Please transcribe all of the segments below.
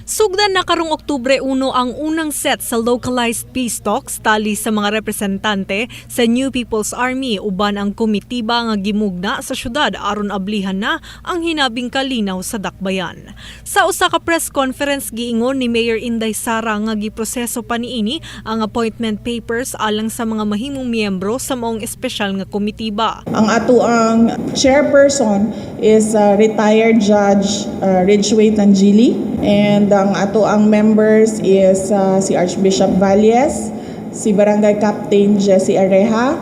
Sugdan na karong Oktubre 1 ang unang set sa localized peace talks tali sa mga representante sa New People's Army uban ang komitiba nga gimugna sa syudad aron ablihan na ang hinabing kalinaw sa dakbayan. Sa usa ka press conference giingon ni Mayor Inday Sara nga giproseso pa niini ang appointment papers alang sa mga mahimong miyembro sa maong espesyal nga komitiba. Ang ato ang chairperson is retired Judge Ridgway Tangili, and ang ato ang members is si Archbishop Valles, si Barangay Captain Jesse Areha.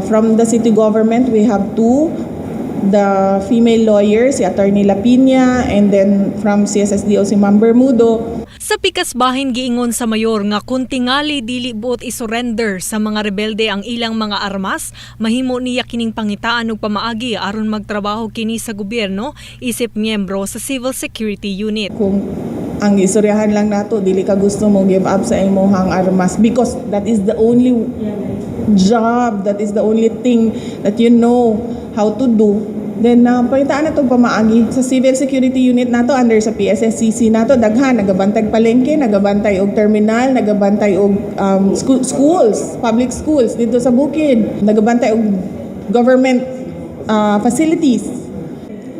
From the city government, we have two, the female lawyer, si Attorney Lapina, and then from CSSDO, si Ma'am Bermudo. Sa pikas bahin giingon sa mayor nga kung tingali dili buot isurrender sa mga rebelde ang ilang mga armas, mahimo niya kining pangitaan og pamaagi aron magtrabaho kini sa gobyerno isip miyembro sa Civil Security Unit. Kung ang isuryahan lang nato, dili ka gusto mo give up sa imong armas because that is the only job, that is the only thing that you know how to do. Then palitaan na itong pamaagi sa Civil Security Unit nato under sa PSSCC nato daghan nagabantay palengke, nagabantay og terminal, nagabantay og schools, public schools dito sa bukid, nagabantay og government facilities.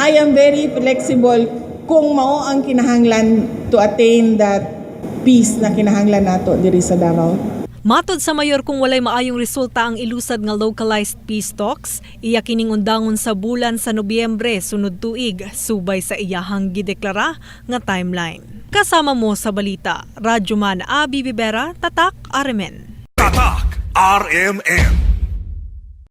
I am very flexible kung mao ang kinahanglan to attain that peace na kinahanglan nato diri sa Davao. Matod sa mayor kung walay maayong resulta ang ilusad nga localized peace talks, iya kining undangon sa bulan sa Nobyembre sunod tuig subay sa iyahang gideklara nga timeline. Kasama mo sa balita, Radyo Man Abi Bibera, Tatak RMN. Tatak RMN.